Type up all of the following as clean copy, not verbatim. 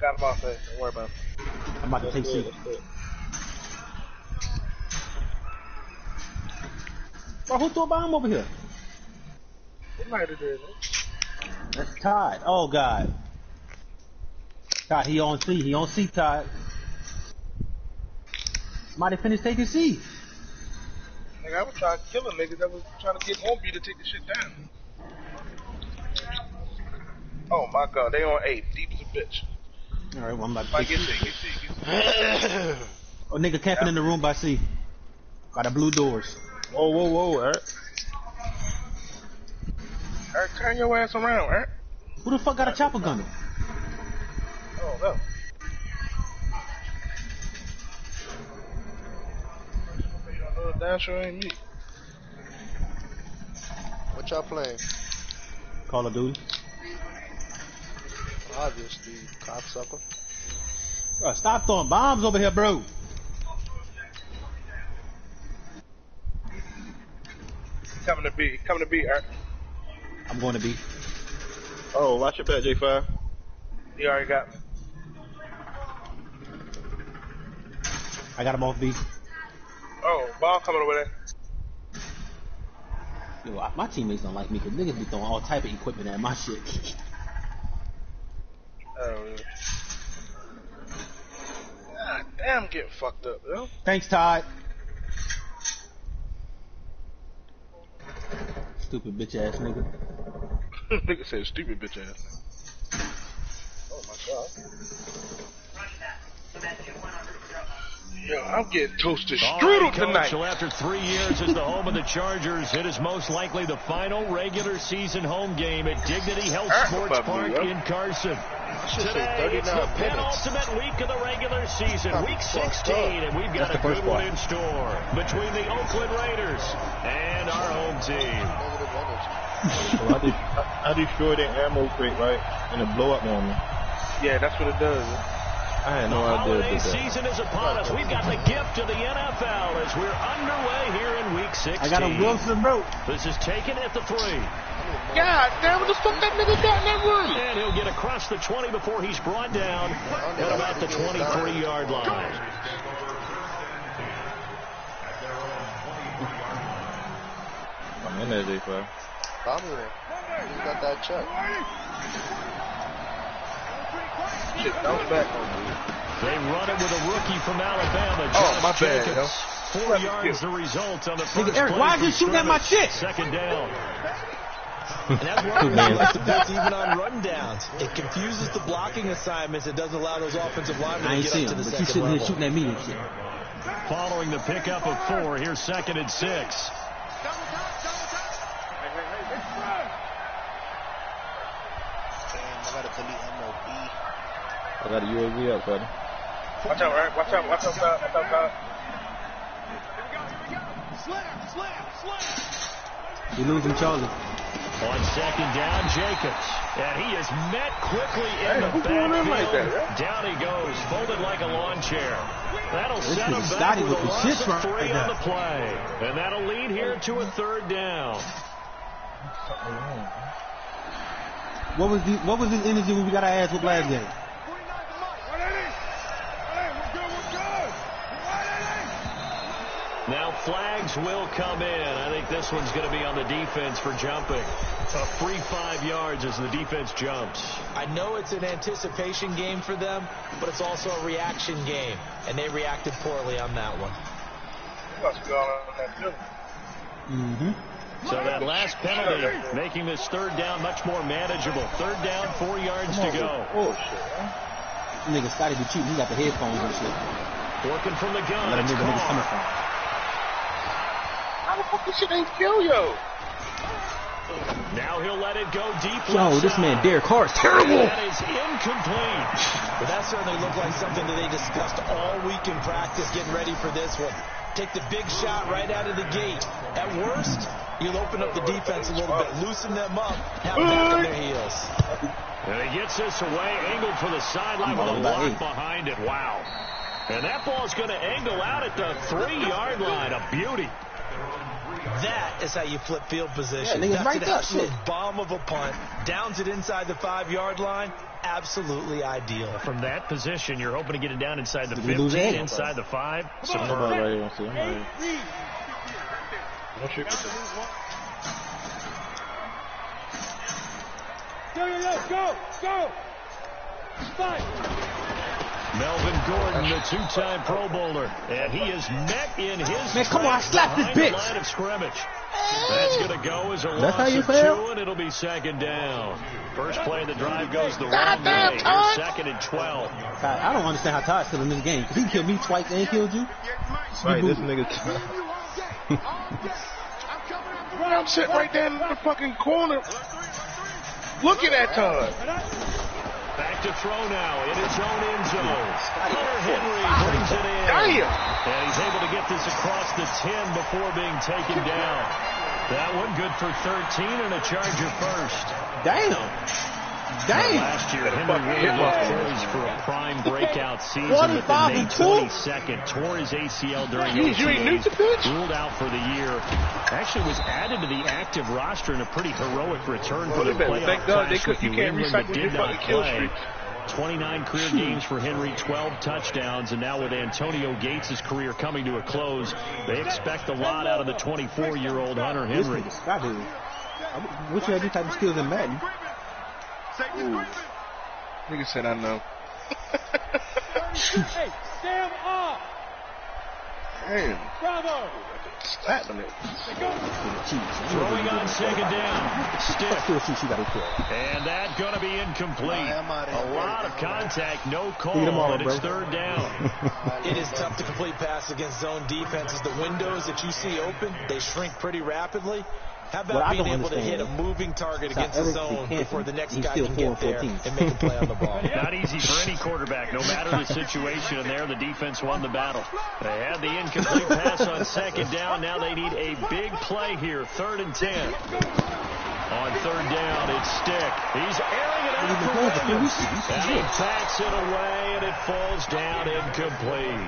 got him off there. Don't worry about it. I'm about to take C. Bro, who threw a bomb over here? What night it is, man? That's Todd. Oh, God. Todd, he on C. He on C, Todd. Somebody finished taking C. Nigga, I was trying to kill a nigga that was trying to get Homie to take the shit down. Oh, my God. They on A. Deep as a bitch. All right, well, I'm about to Like, take get C. C, get C, get C. Oh, nigga camping in the room by C. By the blue doors. Whoa, Eric. Eric, turn your ass around, Eric. Who the fuck got a chopper gunner? Oh, no. Damn sure ain't me. What y'all playing? Call of Duty. Obviously, cocksucker. Bro, stop throwing bombs over here, bro. Coming to B, Eric. I'm going to B. Oh, watch your back, J5. He already got me. I got him off B. Oh, ball coming over there. Yo, my teammates don't like me because niggas be throwing all type of equipment at my shit. Oh, yeah. God damn, getting fucked up, yo. Thanks, Todd. Stupid bitch ass nigga. Nigga said stupid bitch ass. Oh my God. Yo, I'm getting toasted strudel tonight. So after 3 years as the home of the Chargers, it is most likely the final regular season home game at Dignity Health Sports Park in Carson. Today, it's the penultimate week of the regular season, week 16, and we've got a good one in store between the Oakland Raiders and our home team. Well, I destroyed that ammo crate, right? And it blow up on me. Yeah, that's what it does. I had no idea. The holiday season is upon us. We've got the gift of the NFL as we're underway here in week 16. I got a Wilson rope. This is taken at the 3. God damn, what the fuck that nigga got in that room? And he'll get across the 20 before he's brought down at about the 23-yard line. I'm in there, J5. I'm here. You got that check. Shit, bounce back on me. They run it with a rookie from Alabama. Oh, my bad, yo. 4 yards the result on the first Nigga, Eric, why are you shooting at my shit? Second down. And that's why we like the blitz even on rundowns. It confuses the blocking assignments. It doesn't allow those offensive linemen to get up to the second level. I ain't seen him, but you sitting here shooting at me and shit. Following the pickup of 4, here's 2nd and 6. I got a UAV up, buddy. Watch out, Eric. Watch out, God. You losing Charlie. On 2nd down, Jacobs. And he is met quickly in the backfield. Like that, right? Down he goes, folded like a lawn chair. That'll set him back Scotty with a with the loss shit of right 3 now. on the play. And that'll lead here to a 3rd down. What was his energy when we got our ass with last game? Now flags will come in. I think this one's going to be on the defense for jumping. A free 5 yards as the defense jumps. I know it's an anticipation game for them, but it's also a reaction game, and they reacted poorly on that one. So that last penalty making this 3rd down much more manageable. 3rd down, 4 yards to go. Oh, shit, man. Nigga, Scotty be cheating. He got the headphones and shit. Working from the gun. Let him know where niggas coming from. How the fuck this shit ain't kill, yo? Now he'll let it go deep. Yo, this man Derek Carr is terrible. That is incomplete. But that certainly looked like something that they discussed all week in practice, getting ready for this one. Take the big shot right out of the gate. At worst, you'll open up the defense a little bit, loosen them up, have them back on their heels. And he gets this away, angled for the sideline with a block behind it. Wow. And that ball's going to angle out at the 3-yard line. A beauty. That is how you flip field position. Yeah, That's right an absolute bomb of a punt. Downs it inside the 5-yard line. Absolutely ideal. From that position, you're hoping to get it down inside the 15, inside the 5. I'm right here. I'm right here. Go! Spike! Melvin Gordon, the 2-time Pro Bowler, and he is met in his man, come on, I slapped this bitch. line of scrimmage. That's going to go as a That's how loss you of fail? 2, and it'll be second down. First play of the drive goes the wrong way. Here's second and 12. I don't understand how Todd's still in this game. He killed me twice and killed you. Right, this nigga. I'm sitting right there in the fucking corner looking at Todd. Back to throw now in his own end zone. Hunter Henry brings it in. Damn. And he's able to get this across the 10 before being taken down. That one good for 13 and a Charger first. Damn. Last year, Henry really looked poised for a prime breakout season, but then May 22nd tore his ACL during OTAs, ruled out for the year. Actually was added to the active roster in a pretty heroic return for the playoff clash with New England, but did not play. 29 career games for Henry, 12 touchdowns, and now with Antonio Gates' career coming to a close, they expect a lot out of the 24-year-old Hunter Henry. Wish you had these type of skills in Madden. Nigga said I know. Hey, stand up! Damn. Bravo! Slapping it. Throwing on second down. Stiff. And that's going to be incomplete. A lot of contact, no call, and it's third down. It is tough to complete pass against zone defenses. The windows that you see open, they shrink pretty rapidly. How about being able to hit a moving target against the zone before the next guy can get there and make a play on the ball? Not easy for any quarterback, no matter the situation. And there, the defense won the battle. They had the incomplete pass on second down. Now they need a big play here, 3rd and 10. On third down, it's Stick. He's airing it out for Williams. And he backs it away, and it falls down incomplete.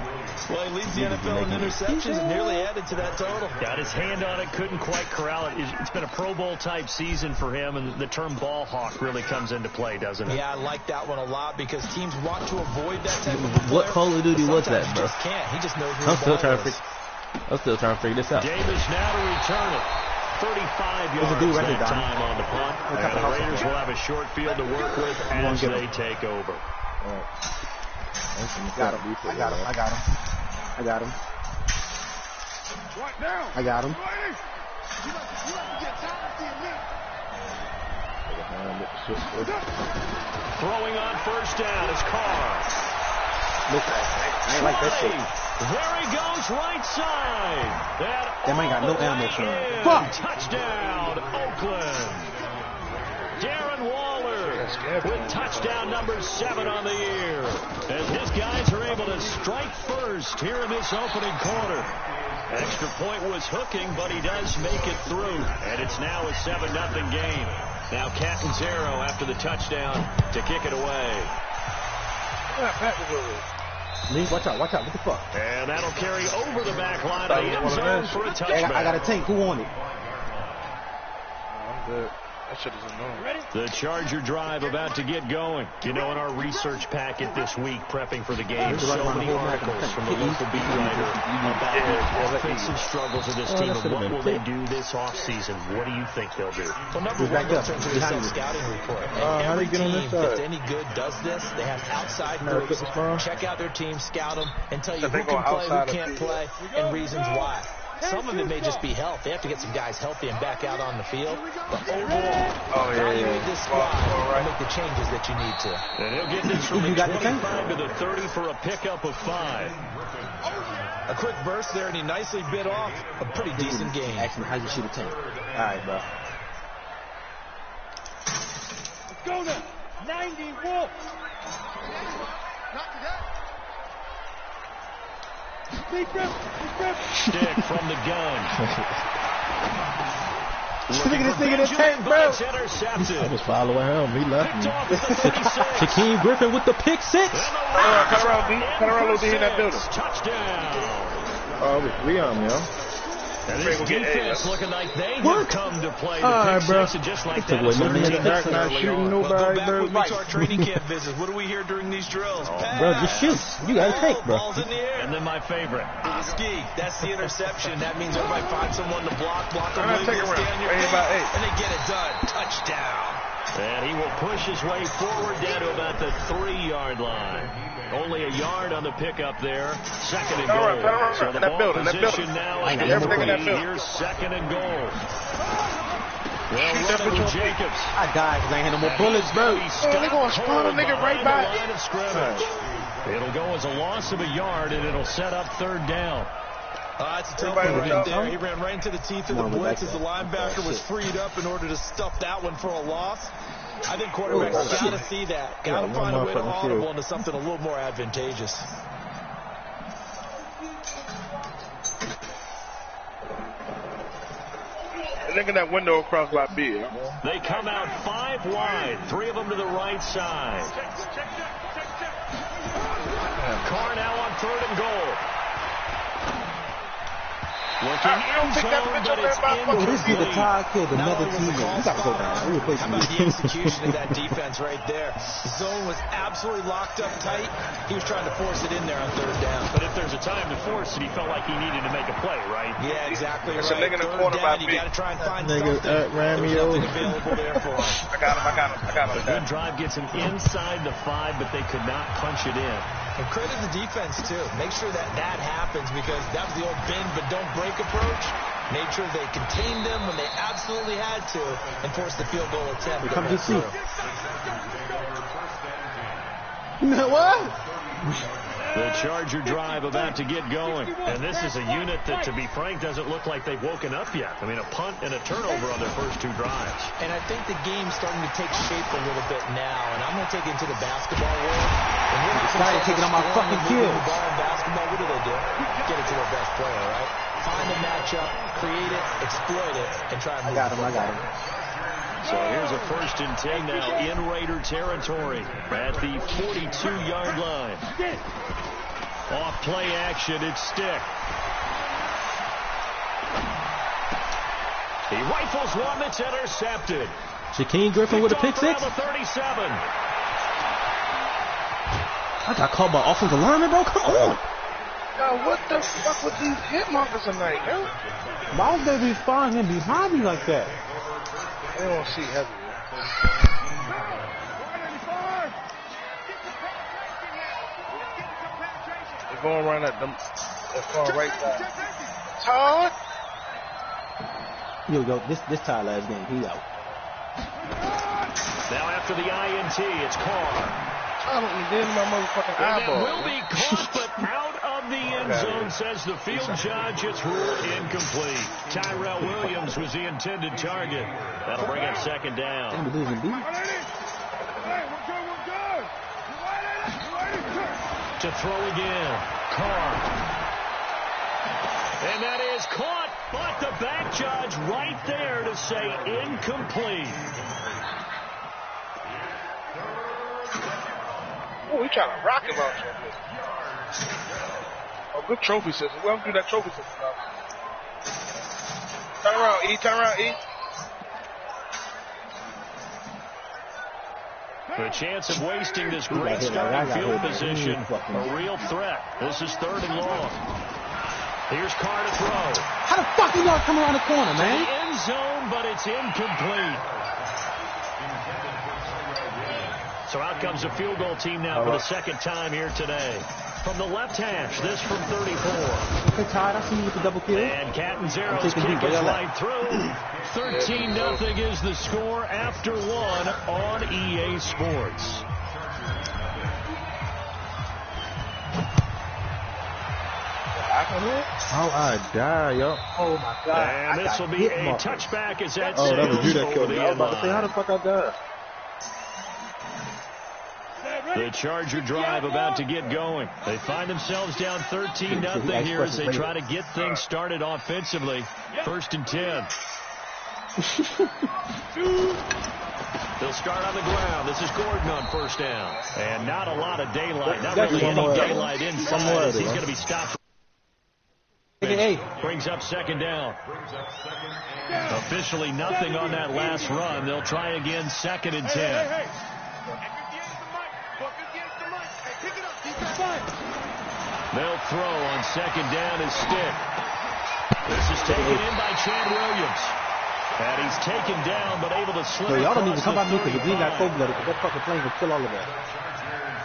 Well, he leads the NFL in interceptions and nearly added to that total. Got his hand on it, couldn't quite corral it. It's been a Pro Bowl type season for him, and the term ball hawk really comes into play, doesn't it? Yeah, I like that one a lot because teams want to avoid that type of player. What Call of Duty was that, bro? Just can't. He just knows where I'm the still ball trying is. I'm still trying to figure this out. Davis now to return it. 35 yards that time on the punt. And the Raiders will have a short field to work with as they take over. I got him. Throwing on first down is Carr. I ain't like that shit. There he goes, right side. That man got no ammo for him. Fuck! Touchdown, Oakland. Darren Waller with touchdown number 7 on the year. As his guys are able to strike first here in this opening quarter. Extra point was hooking, but he does make it through. And it's now a 7-0 game. Now Catanzaro after the touchdown to kick it away. Lee, watch out, what the fuck? And that'll carry over the back line of the end zone for a touchback. I got a tank, who won it? I'm good. That shit is annoying. The Charger drive about to get going. You know, in our research packet this week, prepping for the game, so many articles from the local beat writer about the offensive struggles of this team and what will they do this offseason. What do you think they'll do? Well, number one, they'll turn to the self-scouting report. And every team that's any good does this. They have outside groups. Check out their team, scout them, and tell you who can play, who can't play, and reasons why. Some of it may just be health. They have to get some guys healthy and back out on the field. But overall, evaluate this squad and make the changes that you need to. And he'll get this from the 25 to the 30 for a pickup of 5. A quick burst there, and he nicely bit off a pretty decent game. Actually, how'd you shoot a tank? All right, bro. Let's go now. 90 Wolf. Stick from the gun. Look at this thing in the tank, bro. I was following him. He left me. Shaquem Griffin with the pick 6. Cut around, low D in that building. Touchdown. Oh, it was 3 on me, yo. And this defense looking like they have come to play the pick six, and just like that, not shooting nobody, go back to our training camp visits. What do we hear during these drills? Bro, just shoot. You gotta take, bro. Balls in the air. And then my favorite. Oski, that's the interception. That means everybody find someone to block a I'm gonna take it stay on your around. feet, and they get it done. Touchdown. And he will push his way forward down to about the 3-yard line. Only a yard on the pickup there. Second and goal. So the ball position now is here's second and goal. Well, running with Jacobs. I died because I ain't had no more bullets, bro. They gonna spawn a nigga right by the line of scrimmage. It'll go as a loss of a yard, and it'll set up third down. That's a tough one right there. He ran right into the teeth of the blitz as the linebacker was freed up in order to stuff that one for a loss. I think quarterbacks got to see that. Got to find a way to audible into something a little more advantageous. Look at that window across by B. They come out 5 wide, 3 of them to the right side. Carr now on third and goal. Looking in zone, but it's incomplete. This is the Todd killed another teammate. You got to go down. How about the execution of that defense right there? The zone was absolutely locked up tight. He was trying to force it in there on third down. But if there's a time to force it, he felt like he needed to make a play, right? Yeah, exactly right. There's a nigga in the corner by You B. got to try and find something. There's nothing available there for him. I got him. A good drive gets him inside the 5, but they could not punch it in. And credit the defense, too. Make sure that happens, because that was the old bend but don't break approach. Made sure they contained them when they absolutely had to and forced the field goal attempt. Come to see. What? The Charger drive about to get going. And this is a unit that, to be frank, doesn't look like they've woken up yet. I mean, a punt and a turnover on their first 2 drives. And I think the game's starting to take shape a little bit now. And I'm going to take it into the basketball world. Started taking on my fucking kills. Ball in basketball, what do? Get it to their best player, right? Find a matchup, create it, exploit it, and try and move. I got him. So here's a 1st and 10 now in Raider territory at the 42-yard line. Off play action, it's Stick. He rifles one that's intercepted. Shaquem Griffin with a pick six. The 37. I got called by offensive lineman, bro. Come on. Yo, what the fuck with these hit markers tonight, yo? Why would they be following him behind me like that? They don't see heavy. They're going around at them. They're far right side. Todd? Here we go. This Todd last game. He out. Now after the INT, it's Carr. I don't even did my motherfucking eyeball. And will be caught, but out of the end zone, says the field judge. It's ruled incomplete. Tyrell Williams was the intended target. That'll bring up second down. I'm losing B. To throw again. Carr. And that is caught, but the back judge right there to say incomplete. Oh, we trying to rock about you. Oh, good trophy system. We don't do that trophy system now. Turn around, E. Turn around, E. The chance of wasting this great starting field position, a real threat. This is 3rd and long. Here's Carr to throw. How the fuck you not come around the corner, man? The end zone, but it's incomplete. So out comes the field goal team now for the 2nd time here today. From the left hash, this from 34. Okay, Todd, I see you with the double kill. And Catanzaro's kick is right through. 13-0 is the score after 1 on EA Sports. How I die, yo. Oh, my God. And this will be a touchback as that that was you that over killed me. the I was end about to say, how line. the fuck I died? The Charger drive about to get going. They find themselves down 13-0 here as they try to get things started offensively. 1st and 10. They'll start on the ground. This is Gordon on 1st down. And not a lot of daylight. Not really any daylight inside as he's going to be stopped. Take AKA. Brings up second down. Officially nothing on that last run. They'll try again, 2nd and 10. They'll throw on 2nd down as Stick. This is taken in by Chad Williams. And he's taken down, but able to slip. Y'all don't even come at me because the green got cold-blooded, because that fucking plane will kill all of that.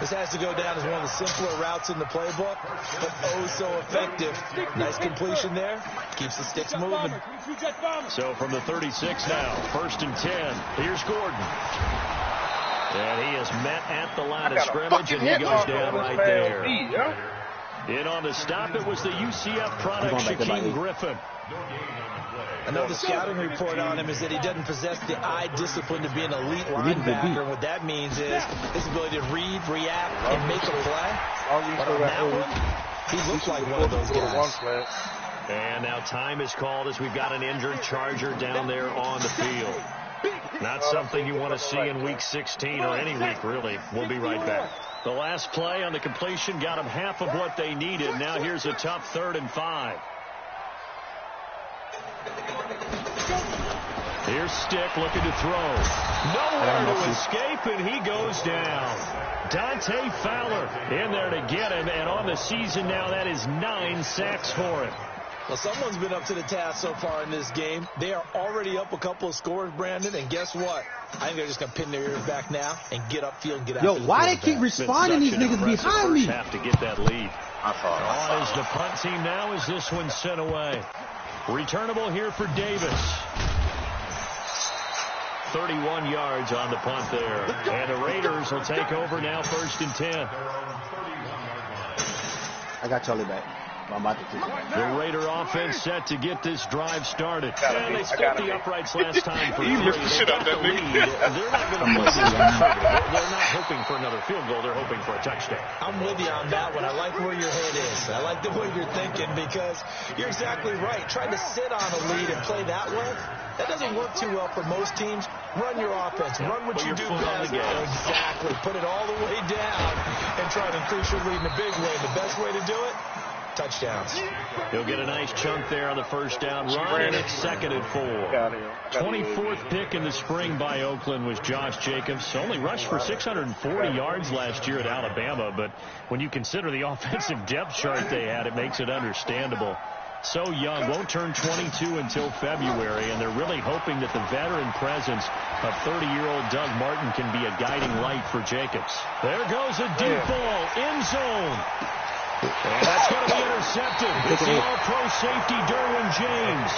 This has to go down as one of the simpler routes in the playbook, but oh so effective. Nice completion there. Keeps the sticks moving. So from the 36 now, 1st and 10. Here's Gordon. And he is met at the line of scrimmage, and he goes down right there. In on the stop, it was the UCF product, Shaquem Griffin. Another scouting report on him is that he doesn't possess the eye discipline to be an elite linebacker. And what that means is his ability to read, react, and make a play. But on that one, he looked like one of those guys. And now time is called as we've got an injured Charger down there on the field. Not something you want to see in Week 16 or any week, really. We'll be right back. The last play on the completion got them half of what they needed. Now here's a tough 3rd and 5. Here's Stick looking to throw. Nowhere to escape, and he goes down. Dante Fowler in there to get him, and on the season now, that is 9 sacks for him. Well, someone's been up to the task so far in this game. They are already up a couple of scores, Brandon, and guess what? I think they're just going to pin their ears back now and get upfield and get out. Yo, why they keep responding these niggas behind me? Have to get that lead. On is the punt team now as this one's sent away. Returnable here for Davis. 31 yards on the punt there. And the Raiders will take over now, 1st and 10. I got Charlie back. I'm about to take it. The Raider offense set to get this drive started. And they split the uprights last time for 3. They got the lead. They're not going to play this conservative. They're not hoping for another field goal. They're hoping for a touchdown. I'm with you on that one. I like where your head is. I like the way you're thinking because you're exactly right. Trying to sit on a lead and play that way, that doesn't work too well for most teams. Run your offense. Run what you do best. Exactly. Put it all the way down and try to increase your lead in a big way. The best way to do it, touchdowns. He'll get a nice chunk there on the 1st down run, and it's 2nd and 4. 24th pick in the spring by Oakland was Josh Jacobs. Only rushed for 640 yards last year at Alabama, but when you consider the offensive depth chart they had, it makes it understandable. So young, won't turn 22 until February, and they're really hoping that the veteran presence of 30-year-old Doug Martin can be a guiding light for Jacobs. There goes a deep ball, end zone. And that's going to be intercepted. It's the all-pro safety, Derwin James.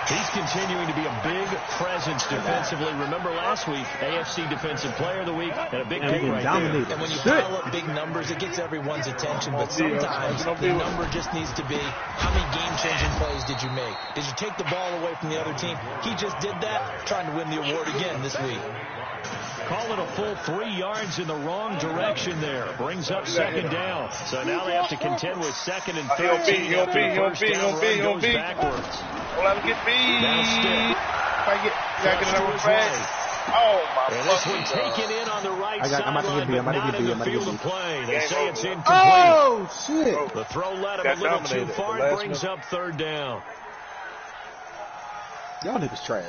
He's continuing to be a big presence defensively. Remember last week, AFC Defensive Player of the Week, and a big pick right there. And when you pile up big numbers, it gets everyone's attention. But sometimes the number just needs to be, how many game-changing plays did you make? Did you take the ball away from the other team? He just did that, trying to win the award again this week. Call it a full 3 yards in the wrong direction there. Brings up 2nd down. So now they have to contend with 2nd and 13. He'll be. Goes backwards. Don't let him get me. Now Stick. Gotta get another flag. Oh, my And this one taken in on the right sideline, but not in the field of play. They say it's incomplete. Oh, shit. The throw led him a little too far. It brings up 3rd down. Y'all niggas trash.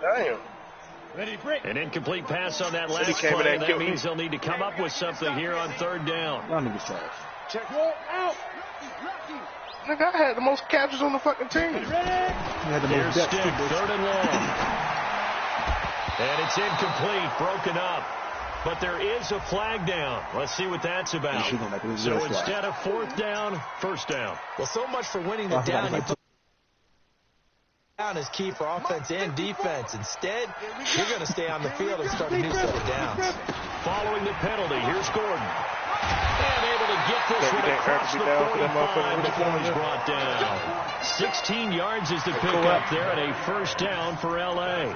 Damn. An incomplete pass on that last play, and that means they'll need to come up with something here on 3rd down. Y'all niggas trash. Check roll out. Nigga, I had the most captures on the fucking team. Here's Stick, 3rd and long. And it's incomplete, broken up. But there is a flag down. Let's see what that's about. So instead of 4th down, 1st down. Well, so much for winning the down. You put down is key for offense and defense. Instead, you're going to stay on the field and start a new set of downs. Following the penalty, here's Gordon. And able to get this one across the 45 before he's brought down. 16 yards is the pickup there, and a 1st down for L.A.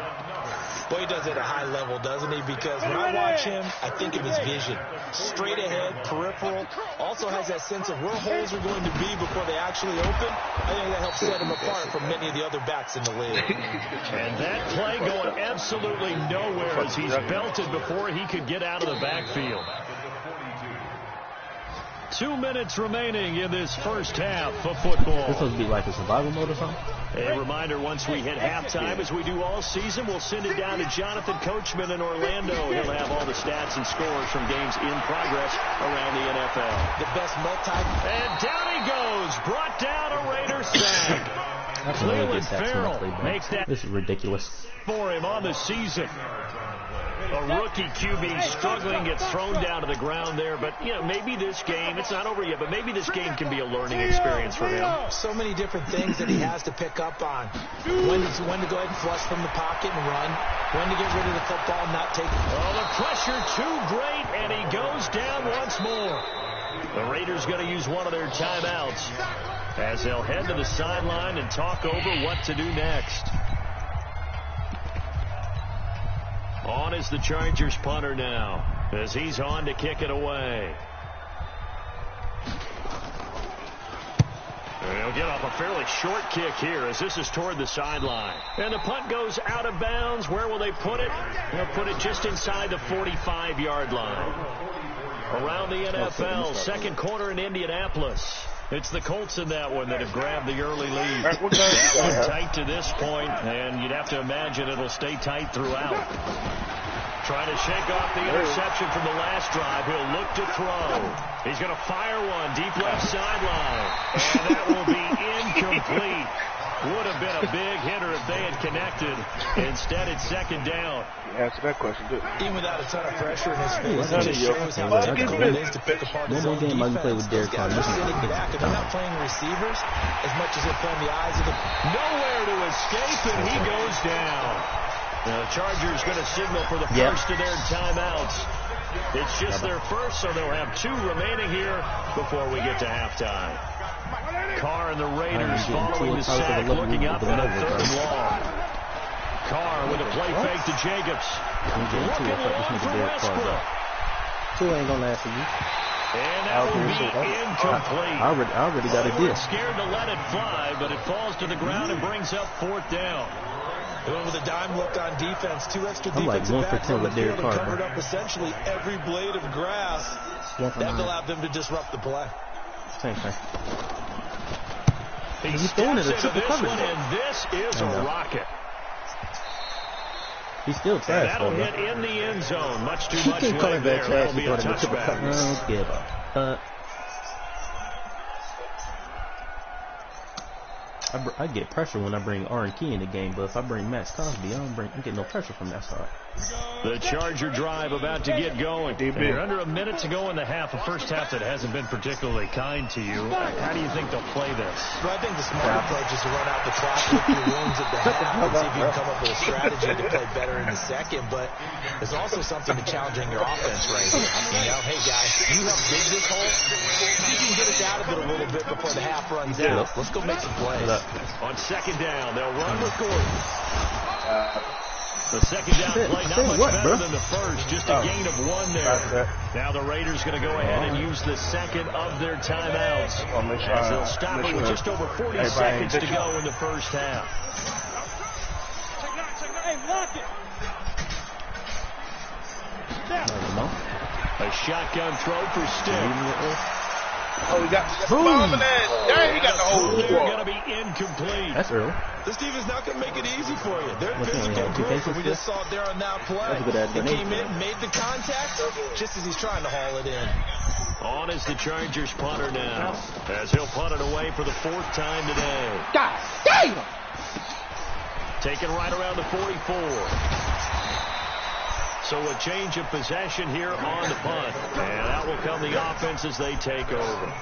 Boy, he does it at a high level, doesn't he? Because when I watch him, I think of his vision. Straight ahead, peripheral. Also has that sense of where holes are going to be before they actually open. I think that helps set him apart from many of the other backs in the league. And that play going absolutely nowhere as he's belted before he could get out of the backfield. 2 minutes remaining in this first half of football. This supposed to be like a survival mode or something? A reminder, once we hit halftime, as we do all season, we'll send it down to Jonathan Coachman in Orlando. He'll have all the stats and scores from games in progress around the NFL. The best And down he goes. Brought down a Raider sack. Cleveland Farrell makes that. This is ridiculous. For him on the season. A rookie QB struggling, gets thrown down to the ground there. But, you know, maybe this game, it's not over yet, but maybe this game can be a learning experience for him. So many different things that he has to pick up on. When to go ahead and flush from the pocket and run. When to get rid of the football and not take it. Oh, the pressure too great, and he goes down once more. The Raiders going to use one of their timeouts as they'll head to the sideline and talk over what to do next. On is the Chargers punter now, as he's on to kick it away. He'll get off a fairly short kick here as this is toward the sideline. And the punt goes out of bounds. Where will they put it? They'll put it just inside the 45-yard line. Around the NFL, second quarter in Indianapolis. It's the Colts in that one that have grabbed the early lead. That one tight to this point, and you'd have to imagine it'll stay tight throughout. Trying to shake off the interception from the last drive. He'll look to throw. He's going to fire one deep left sideline. And that will be incomplete. Would have been a big hitter if they had connected. Instead, it's second down. Answer that question, too. Even without a ton of pressure in his face, it just shows how difficult it is to pick apart his own defense. Play with Derek Carr. Sitting back, and they're not playing receivers as much as they're playing the eyes of the... Nowhere to escape, and he goes down. The Chargers going to signal for the first of their timeouts. It's just their first, so they'll have 2 remaining here before we get to halftime. Carr and the Raiders following the sack, looking up at a 3rd and long. Carr with a play fake to Jacobs. Looking long for Westbrook. 2 ain't gonna last for you. And that will be incomplete. I already got a deal. Scared to let it fly, but it falls to the ground and brings up 4th down. With a dime look on defense, 2 extra I'm like defensive 1 for backs 10 on the with Derek field and Carr. covered up essentially every blade of grass. That allowed them to disrupt the play. Same thing. He steps into this one, and this is a rocket. He's still trash. That'll hit in the end zone. Much too much leg there. That'll be a touchback. Don't give up. I get pressure when I bring Aaron Key in the game, but if I bring Max Cosby, I get no pressure from that side. The Charger drive about to get going. You're under a minute to go in the half, a first half that hasn't been particularly kind to you. How do you think they'll play this? Well, I think the smart approach is to run out the clock with your wounds at the half and see if you can come up with a strategy to play better in the second. But there's also something to challenging your offense right here. You know, hey, guys, you help dig this hole. You can get us out of it a little bit before the half runs out. Let's go make some plays. On second down, they'll run with Gordon. The second down play not much better than the first, just a gain of 1 there. Now the Raiders going to go ahead and use the second of their timeouts as they'll stop it with just over 40 seconds to go in the first half. Hey, lock it. A shotgun throw for Stick. Oh, he got bomb in that. Dang, he got the whole They're squad. going to be incomplete. That's early. This defense not going to make it easy for you. They're physical group, and we just saw it there on that play. He came in, made the contact, just as he's trying to haul it in. On is the Chargers punter now, as he'll punt it away for the 4th time today. God damn! Taken right around the 44. So a change of possession here on the punt. And out will come the offense as they take over.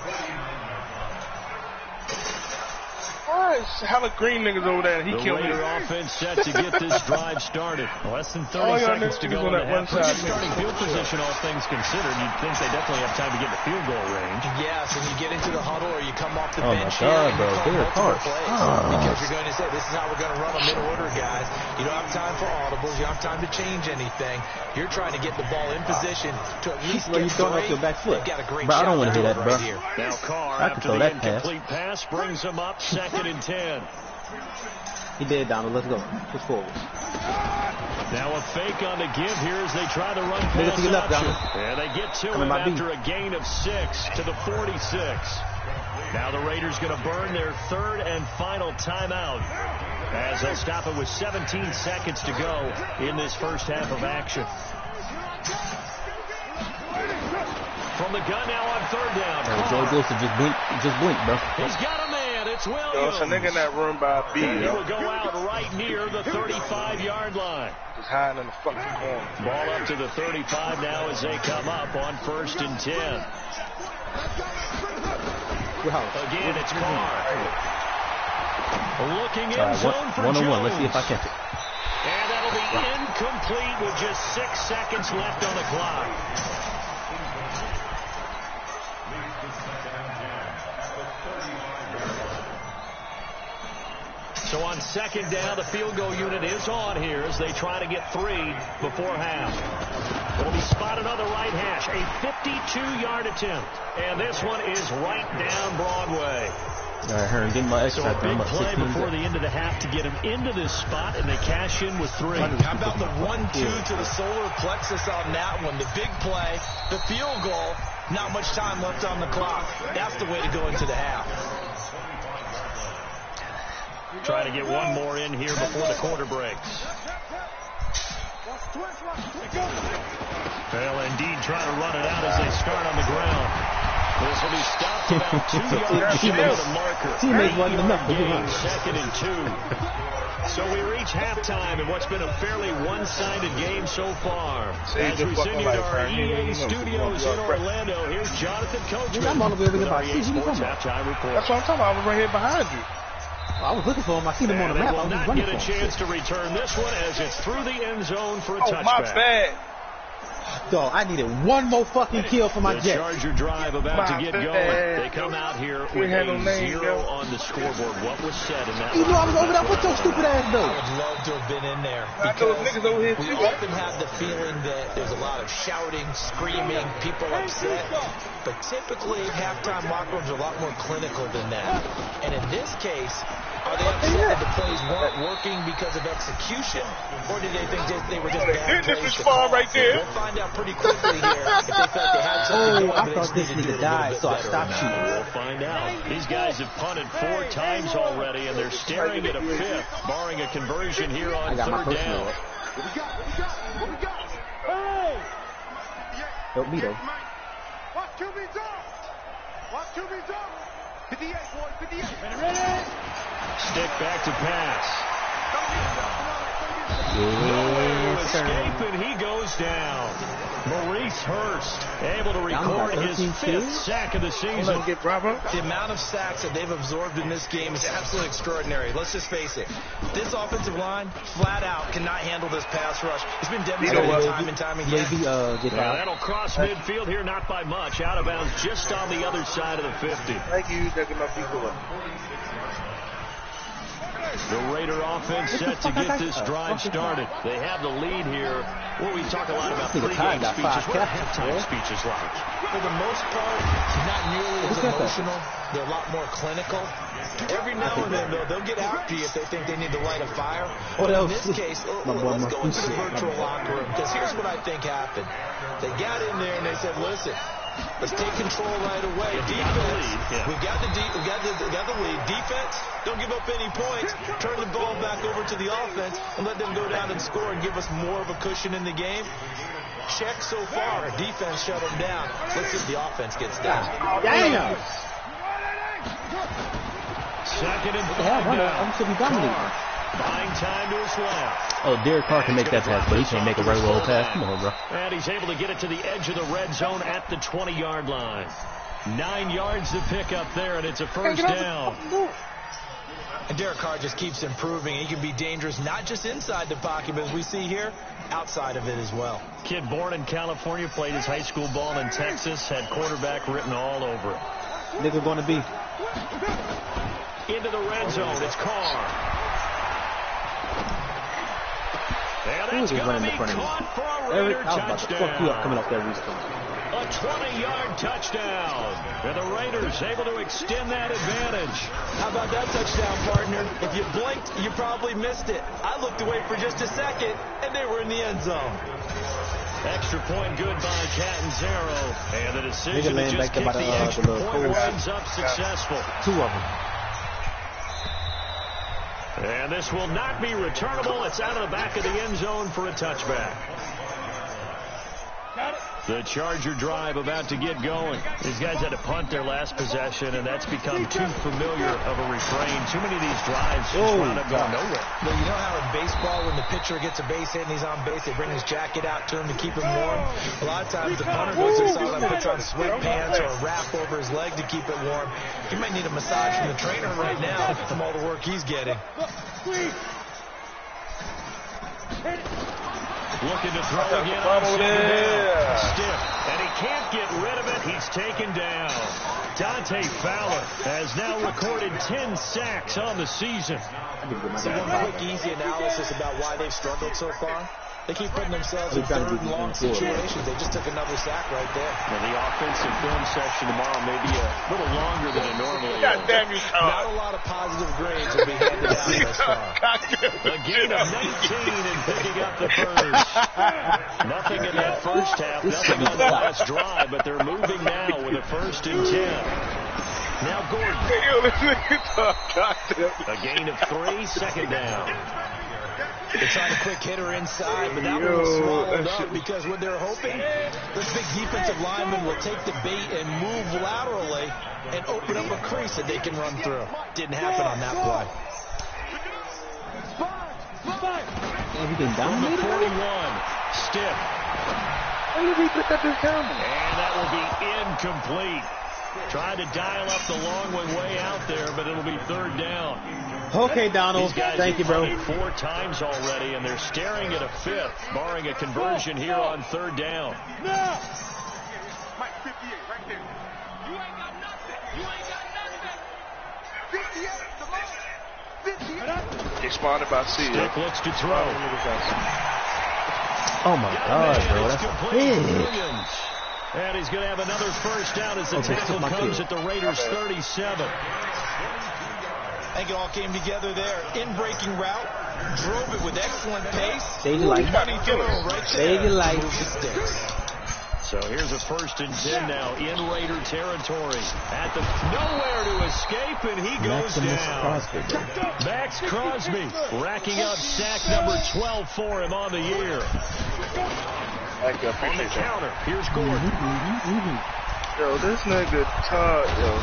Why is hella green niggas over there? And he killed me. The Raider offense set to get this drive started. Less than 30 seconds to go in the half. Pretty starting field position, all things considered. You'd think they definitely have time to get to field goal range. Yes, and you get into the huddle or you come off the Oh bench my God, bro. They're harsh. because you're going to say, this is how we're going to run them in order, guys. You don't have time for audibles. You don't have time to change anything. You're trying to get the ball in position to at least get throwing up your back foot. Got a great Bro, I shot don't want to hear that, bro. right here. Now Carr, I can after throw the that pass. incomplete pass, brings him up 2nd and 10. He did, Donald. Let's go. Push forward. Now a fake on the give here as they try to run pass to your left, option. Donald. And they get to Coming it by B. after a gain of 6 to the 46. Now the Raiders going to burn their 3rd and final timeout as they'll stop it with 17 seconds to go in this first half of action. From the gun now on 3rd down. Joey Wilson just blink, bro. He's got a man. It's Williams. Yo, it's a nigga in that room by B, And he yo. will go out right near the 35-yard line. Just hiding in the fucking corner. Ball up to the 35 now as they come up on 1st and 10. Again, it's Carr. Looking in zone for Jones. 1-on-1. Let's see if I catch it. And that'll be incomplete with just 6 seconds left on the clock. So on 2nd down, the field goal unit is on here as they try to get 3 before half. It'll be spotted on the right hash. A 52-yard attempt. And this one is right down Broadway. All right, Hearn, give me my extra. So a big I'm up play 16 before the end of the half to get him into this spot, and they cash in with 3. How about the 1-2 to the solar plexus on that one? The big play, the field goal, not much time left on the clock. That's the way to go into the half. Try to get one more in here before the quarter breaks. They'll indeed try to run it out as they start on the ground. This will be stopped about 2 yards short of the marker. Teammates wasn't enough. Gain 2nd and 2. So we reach halftime in what's been a fairly one-sided game so far. As we send you to our EA studios in Orlando, here's Jonathan Coachman. I'm all the way over here by EA Sports Halftime Report. That's what I'm talking about. I was right here behind you. I was looking for him. I seen him on the And they map. I will was just not running get a for him. chance to return this one as it's through the end zone for a Oh, touchback. my bad. Dog, I needed one more fucking kill for my The Jets. Charger drive about to get going. They come out here with had no a name, 0 yo. on the scoreboard. What was said in that You know I was line? over there with your stupid ass I though. would love to have been in there. I know Because niggas over here we too. often have the feeling that there's a lot of shouting, screaming, people upset. But typically, halftime locker rooms are a lot more clinical than that. And in this case, are they upset that the plays weren't working because of execution? Or did they think they were just bad This plays was to far call? right there. We'll find out pretty quickly here if they felt they had something going, I but they thought just this needed to nigga do a little died, bit so I better stopped on shooting. that. We'll find out. These guys have punted 4 times already, and they're staring at a 5th, barring a conversion here on I got my 3rd personal. down. Hey! Help me though. Watch QB's up! Watch QB's up! 58, boys, 58. Ready? Stick back to pass. No way to Yes, sir. escape, and he goes down. Maurice Hurst able to record his 5th sack of the season. Get Bravo. The amount of sacks that they've absorbed in this game is absolutely extraordinary. Let's just face it. This offensive line, flat out, cannot handle this pass rush. It's been demonstrated time and time again. Maybe get Well, out. that'll cross midfield here, not by much. Out of bounds just on the other side of the 50. Thank you. Taking my people up. The Raider offense set to get this drive started. They have the lead here. Well, we talk a lot about pregame speeches. What are halftime speeches like? For the most part, not nearly as emotional. They're a lot more clinical. Every now and then, though, they'll get after you if they think they need to light a fire. But in this case, let's go into the virtual locker room, because here's what I think happened. They got in there and they said, listen, let's take control right away. Defense, we got the lead. Defense, don't give up any points. Turn the ball back over to the offense and let them go down and score and give us more of a cushion in the game. Check so far. Defense shut them down. Let's see if the offense gets down. Damn! 2nd and 5 I'm still be dominating. buying time to his left. Oh, Derek Carr can make that pass, but he can't make a regular old pass. Come on, bro. And he's able to get it to the edge of the red zone at the 20-yard line. 9 yards to pick up there, and it's a first down. And Derek Carr just keeps improving. He can be dangerous not just inside the pocket, but as we see here, outside of it as well. Kid born in California, played his high school ball in Texas, had quarterback written all over it. Nigga gonna be. Into the red zone, it's Carr. And that's going to be caught for a Raider touchdown. I was about to fuck you up coming off that restart. A 20-yard touchdown. And the Raiders able to extend that advantage. How about that touchdown, partner? If you blinked, you probably missed it. I looked away for just a second, and they were in the end zone. Extra point good by Catanzaro. And the decision to just kick the extra point ends up successful. 2 of them. And this will not be returnable. It's out of the back of the end zone for a touchback. The Charger drive about to get going. These guys had to punt their last possession, and that's become too familiar of a refrain. Too many of these drives just wound up going nowhere. Well, you know how in baseball, when the pitcher gets a base hit and he's on base, they bring his jacket out to him to keep him warm. A lot of times the punter goes to the sideline, puts on sweatpants or a wrap over his leg to keep it warm. He might need a massage from the trainer right now from all the work he's getting. Looking to throw again on second down. Stiff, and he can't get rid of it. He's taken down. Dante Fowler has now recorded 10 sacks on the season. So one quick, easy analysis about why they've struggled so far. They keep putting themselves in third and long situations. They just took another sack right there. And the offensive film section tomorrow may be a little longer than it normally is. God damn you, Not a lot of positive grades will be handed down thus far. A gain of 19 and picking up the first. Nothing in that first half, nothing on the last drive, but they're moving now with a 1st and 10. Now Gordon. A gain of 3, second down. They tried a quick hitter inside, but that one was swallowed up because what they're hoping, this big defensive lineman will take the bait and move laterally and open up a crease that they can run through. Didn't happen on that play. Everything down. Number 41, Stiff. And that will be incomplete. Tried to dial up the long one way out there, but it'll be 3rd down. Okay, Donald. Thank you, bro. 4 times already, and they're staring at a 5th, barring a conversion here on 3rd down. No! Mike 58, right there. You ain't got nothing. You ain't got nothing. 58, the ball. 58. He spotted by C. Stick looks to throw. Oh my God, bro, that's big. And he's going to have another 1st down as the tackle comes at the Raiders' 37. I think it all came together there. In-breaking route, drove it with excellent pace. Save your life. Money throw right there. Save your life. Move the sticks. So here's a 1st and 10 now in Raider territory. At the nowhere to escape, and he goes down. Max Crosby racking up sack number 12 for him on the year. On the counter, here's Gordon. Yo, this nigga Todd, yo.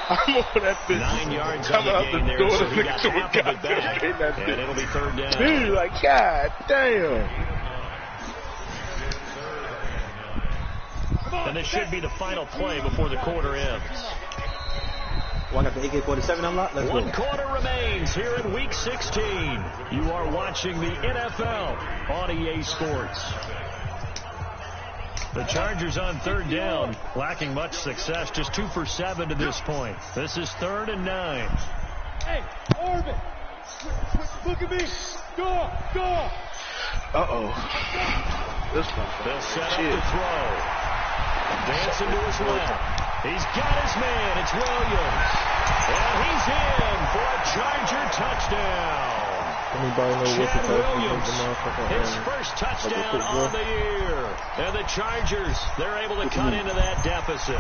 I'm on that bitch. 9 yards on the gain there, so he got half of it back, and it'll be 3rd down. Dude, like, God damn. And this should be the final play before the quarter ends. One got the AK-47 unlocked. Let's go. 1 quarter remains here in Week 16. You are watching the NFL on EA Sports. The Chargers on 3rd down, lacking much success, just 2 for 7 to this point. This is 3rd and 9. Hey, Orbit. Look at me. Go. Uh-oh. This one. They'll set up the throw. Dancing to his left. He's got his man. It's Williams. And he's in for a Charger touchdown. Anybody know what the Chad Williams, his is? first touchdown on the year. And the Chargers, they're able to cut into that deficit.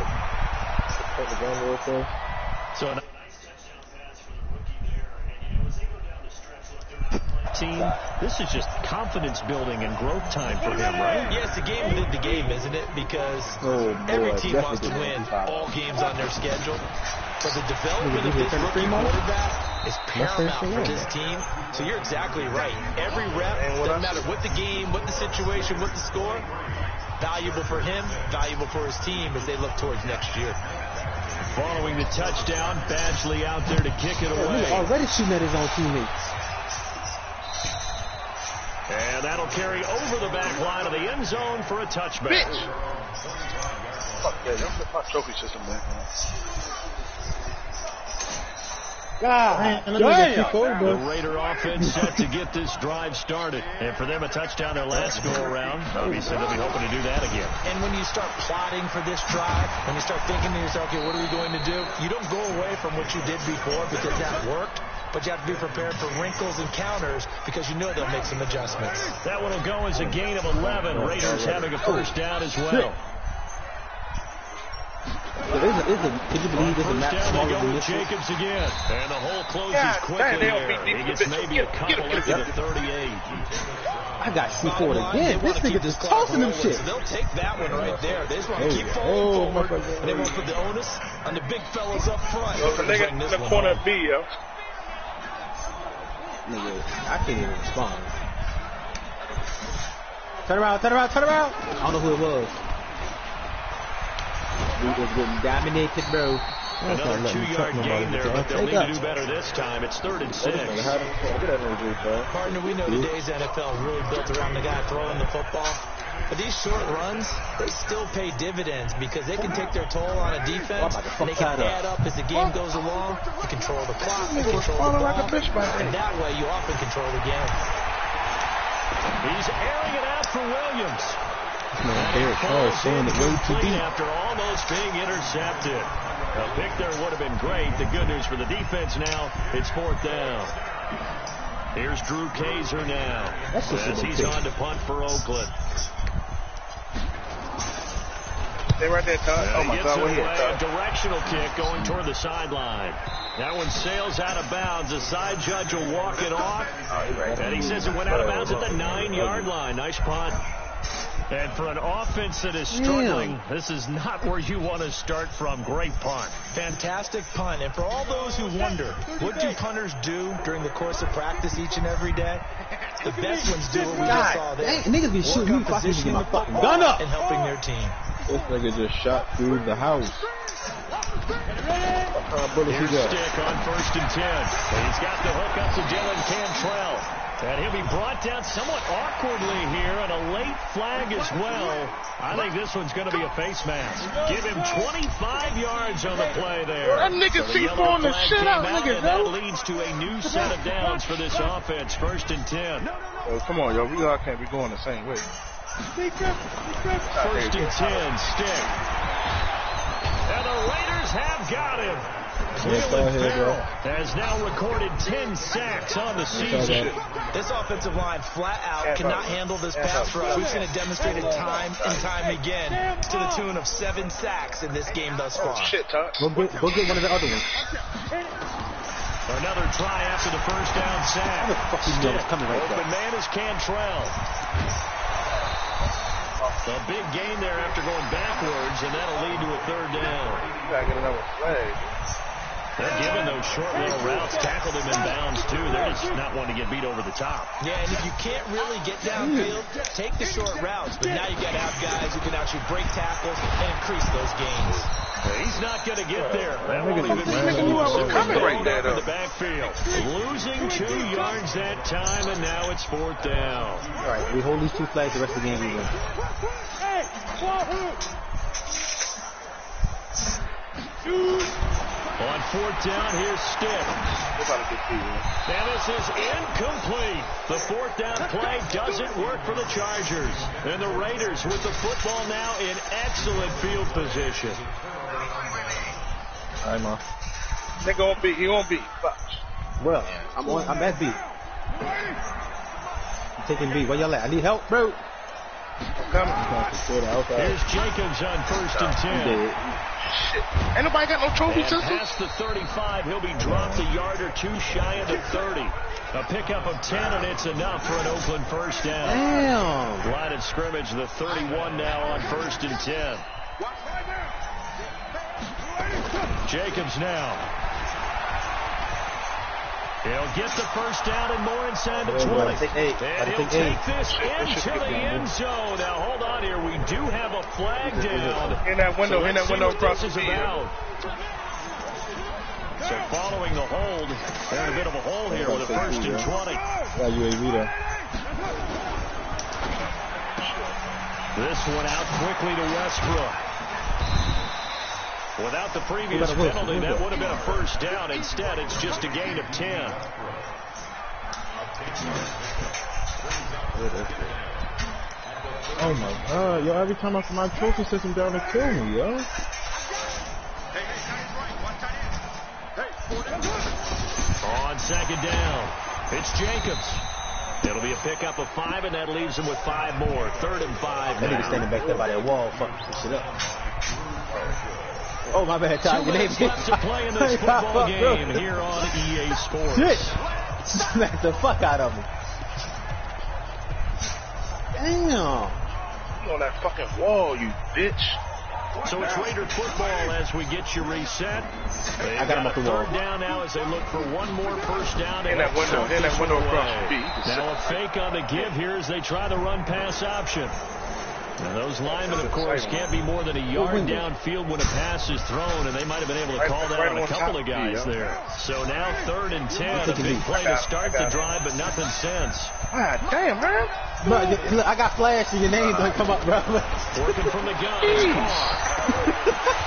So a nice touchdown pass for the rookie there. And, you know, as they go down the stretch, look, this is just confidence building and growth time for him, right? Yeah, it's a game within the game, isn't it? Because every team wants to win all games on their schedule. But the development of this rookie quarterback is paramount for this team. So you're exactly right. Every rep, doesn't matter what the game, what the situation, what the score, valuable for him, valuable for his team as they look towards next year. Following the touchdown, Badgley out there to kick it away. He's already shooting at his own teammates. And that'll carry over the back line of the end zone for a touchback. Bitch! Fuck that. Don't put my trophy system back on. God, The Raider offense set to get this drive started. And for them, a touchdown their last go-around. Obviously, they'll be hoping to do that again. And when you start plotting for this drive, when you start thinking to yourself, okay, what are we going to do? You don't go away from what you did before because that worked. But you have to be prepared for wrinkles and counters because you know they'll make some adjustments. That one will go as a gain of 11. Raiders having a first down as well. Could you believe there's a map smaller than this? Jacobs again. And the hole closes quickly there. He gets maybe a couple into the 38. I got C4 again. This nigga just tossing them shit. So they'll take that one right there. They just want to keep falling forward. And they won't put the onus on the big fellas up front. The nigga in the corner B, yo. Nigga, I can't even respond. Turn around, turn around, turn around. I don't know who it was. We was getting dominated, bro. Another 2-yard gain there, but they'll need to do better this time. It's 3rd and 6. Partner, we know today's NFL really built around the guy throwing the football. But these short runs, they still pay dividends because they can take their toll on a defense. And they can add up as the game goes along. You control the clock, you control the ball, and that way you often control the game. He's airing it out for Williams. Man, Derek Carr is saying it way too deep. After almost being intercepted. A pick there would have been great. The good news for the defense now, it's 4th down. Here's Drew Kaiser now. As he's on to punt for Oakland. Stay right there, Todd. Oh, my God. A directional kick going toward the sideline. That one sails out of bounds. The side judge will walk it off. And he says it went out of bounds at the 9-yard line. Nice punt. And for an offense that is struggling, this is not where you want to start from. Great punt. Fantastic punt. And for all those who wonder, what do punters do during the course of practice each and every day? The best ones do what we just saw there. Niggas be shooting me positioning my fucking gun up. And helping their team. This nigga just shot through the house. Here's Stick on 1st and 10. And he's got the hook up to Dylan Cantrell. And he'll be brought down somewhat awkwardly here, and a late flag as well. I think this one's going to be a face mask. Give him 25 yards on the play there. That nigga C4 the shit out, nigga. And that leads to a new set of downs for this offense. 1st and 10. Oh, come on, yo. We all can't be going the same way. 1st and 10, Stick. And the Raiders have got him. Cleveland Farrell has now recorded 10 sacks on the season. This offensive line flat out cannot handle this pass rush. We've seen it demonstrated time and time again to the tune of 7 sacks in this game thus far. Shit, Todd. Go get one of the other ones. Another try after the first down sack. Open man is Cantrell. A big gain there after going backwards, and that'll lead to a 3rd down. You gotta get another flag. They're giving those short little routes, tackled him in bounds too. They're just not wanting to get beat over the top. Yeah, and if you can't really get downfield, take the short routes. But now you got to have guys who can actually break tackles and increase those gains. He's not going to get there. That won't even be coming right there, though. The backfield. Losing 2 yards that time, and now it's 4th down. All right, we hold these 2 flags the rest of the game we win. On 4th down, here's Stick. And this is incomplete. The 4th down play doesn't work for the Chargers. And the Raiders with the football now in excellent field position. I'm off. Nigga won't beat. He won't beat. Well, I'm at B. I'm taking B. Where y'all at? I need help, bro. Here's Jacobs on 1st and 10. Shit. Ain't nobody got no trophy system? Past the 35, he'll be dropped a yard or 2 shy of the 30. A pickup of 10, and it's enough for an Oakland first down. Damn. Line of scrimmage, the 31 now on 1st and 10. Jacobs now. He'll get the first down and more inside the 20. And he'll take this into the end zone. Now, hold on here. We do have a flag down. In that window, across the field. So following the hold, they're in a bit of a hole here with a 1st and 20. Yeah, UAV there. This one out quickly to Westbrook. Without the previous penalty, that would have been a 1st down. Instead, it's just a gain of 10. Oh my God, yo! Every time I see my trophy system down to kill me, yo. On 2nd down, it's Jacobs. It'll be a pickup of 5, and that leaves him with 5 more. 3rd and 5 That nigga now. standing back there by that wall, fucking this shit up. Oh, my bad, Todd. 2 minutes left to play in this football game here on EA Sports. Shit! Smack the fuck out of him. Damn. You on that fucking wall, you bitch. So it's Raider football as we get you reset. I got him off the wall. 3rd down now as they look for one more 1st down. In that window across the feet. Now a fake on the give here as they try the run pass option. Now those linemen, of course, can't be more than a yard downfield when a pass is thrown, and they might have been able to call that on a couple of guys there. So now 3rd and 10, a big play to start the drive, but nothing since. God damn, man. Bro, look, I got flash and your name don't come up, bro. Working from the gun, it's Carr.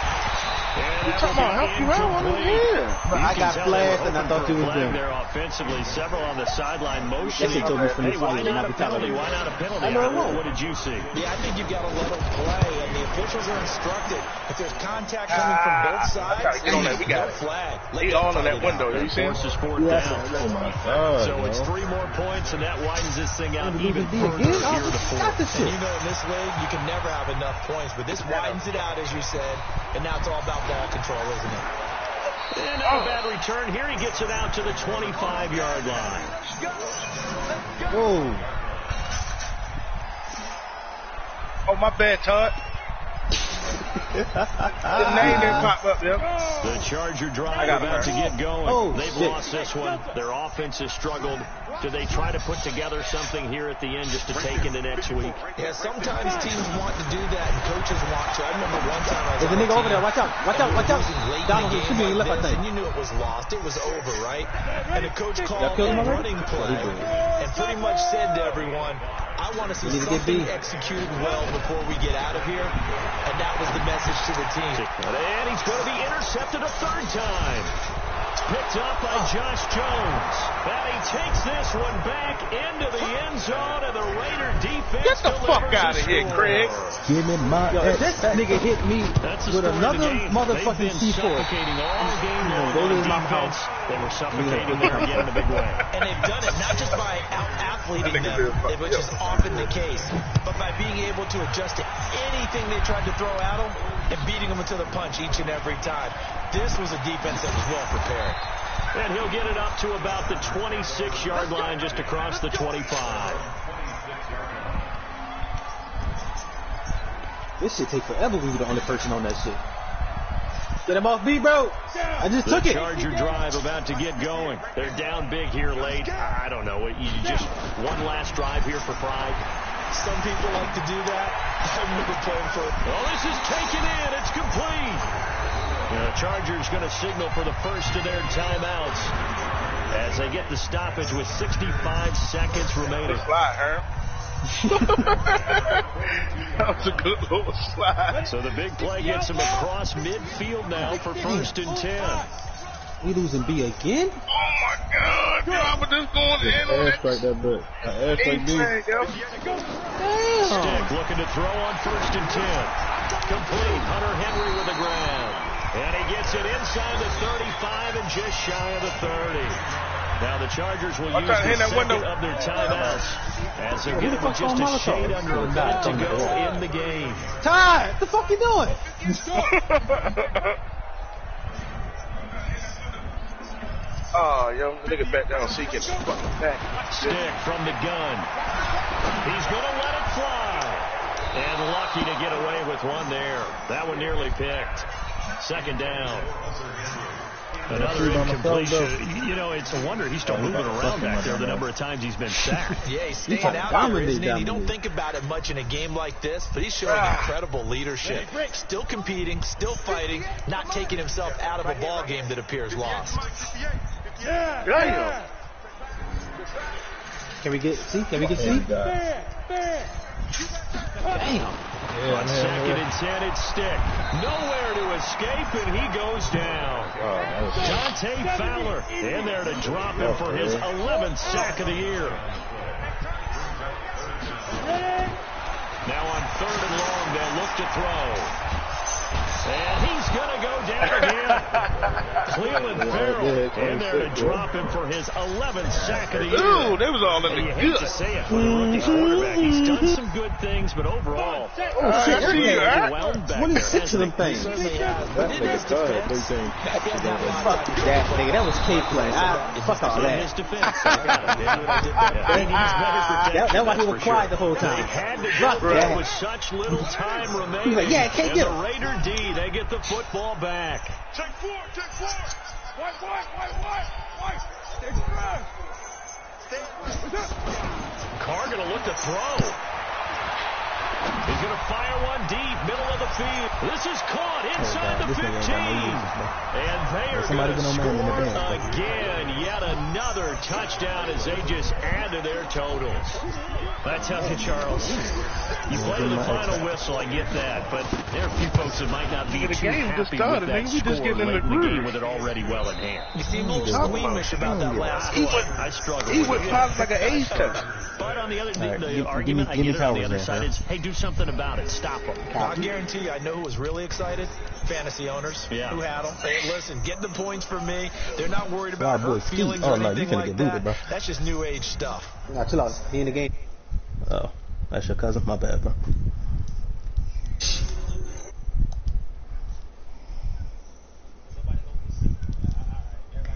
You talking about help you out on here? Bro, I got flashed and I thought you was there. There offensively, several on the sideline motioning. They told me from the Hey, why field, not a and penalty? Why not a penalty? I know it won't. What did you see? Yeah, I think you've got to let them play, and the officials are instructed. If there's contact coming from both sides, gotta get on that. We got no flag. He all in that window. You see him? Forces 4th down. Oh my God. So it's 3 more points, and that widens this thing out even further Again? here Oh, to 4. got this shit. You know, in this league, you can never have enough points, but this widens it out, as you said, and now it's all about ball control, isn't it? And not a bad return here. He gets it out to the 25-yard line. Whoa. Oh, my bad, Todd. The name didn't pop up there. The Charger drive about to get going. Oh, They've shit. lost this one. Their offense has struggled. Do they try to put together something here at the end just to take into next week? Yeah, sometimes teams want to do that, and coaches want to. I remember one time I was There's a on nigga team, over there. Watch out. Watch out. and we Watch were out. losing late Donald, in he the should game be like left, I this, think. and you knew it was lost. It was over, right? And the coach called killed him a already? running play and pretty much said to everyone, I want to see You need to get something beat. executed well before we get out of here. And that was the message to the team. And he's going to be intercepted a 3rd time. Picked up by Josh Jones. And he takes this one back into the end zone, and the Raider defense Get the fuck delivers out a of here, score. Craig. Give me my Yo, if this nigga hit me That's the with story of the another game. motherfucking They've been C4. suffocating all game long Go to on my defense. house. They were suffocating there again in a big way. And they've done it not just by out-athleting them, which is often the case, but by being able to adjust to anything they tried to throw at them and beating them to the punch each and every time. This was a defense that was well prepared. And he'll get it up to about the 26-yard line just across the 25. This shit take forever when you're the only person on that shit. Get him off me, bro. I just took The it. Charger drive about to get going. They're down big here late. I don't know. You just one last drive here for pride. Some people like to do that. I remember playing for... Well, this is taken in. It's complete. The Chargers going to signal for the first of their timeouts as they get the stoppage with 65 seconds remaining. Slide, Herm. That was a good little slide. So the big play gets him across midfield now for 1st and 10. We losing B again? Oh my God! Yo, I was just going in on that. Airstrike that butt. Airstrike B. Stick looking to throw on 1st and 10. Complete. Hunter Henry with the grab. And he gets it inside the 35 and just shy of the 30. Now the Chargers will use the second of their timeouts as they're getting just a shade under a minute to go in the game. Ty, what the fuck you doing? Oh, yo, nigga back down so he gets the fucking back. Stick from the gun. He's going to let it fly. And lucky to get away with one there. That one nearly picked. 2nd down. Another incompletion. You know, it's a wonder he's still moving around back there the number of times he's been sacked. Yeah, he's staying out there, isn't he? You don't think about it much in a game like this, but he's showing incredible leadership. Still competing, still fighting, not taking himself out of a ball game that appears lost. Damn. Can we get C? Can we get C? Damn. On second and 10, it's Stick. Nowhere to escape, and he goes down. Dante Fowler in there to drop him for his 11th sack of the year. Now on 3rd and long, they'll look to throw. And he's going to go down again. Cleveland Farrell in there to drop him for his 11th sack of the year. Ooh, they was all in the You hate to say it for the rookie quarterback. He's done some good things, but overall, overwhelmed back there. 26 of them things. Fuck that, nigga. That was K play. Fuck all that. His defense. That's why he was quiet the whole time. They had to go for it with such little time remaining. He's like, yeah, I can't get the him. Raider D, they get the football back. Take four. White. Carr going to look to throw. He's going to fire one deep, middle of the field. This is caught inside the 15. And they are going to score again. Yet another touchdown as they just add to their totals. I tell you, Charles, you play to the final whistle, I get that. But there are a few folks that might not be too happy with that score late in the game with it already well in hand. You seem a little squeamish about that last score. I struggle He with went it. past like an A's test. But on the other, Right, the give argument me I get on the Towers other there, side is, hey, do something about it. Stop them. I guarantee you, I know who was really excited. Fantasy owners who had them. Hey, listen, get the points for me. They're not worried about hurt feelings or anything like that. Bro. That's just new age stuff. Nah, chill out. He in the game. Oh, that's your cousin? My bad, bro.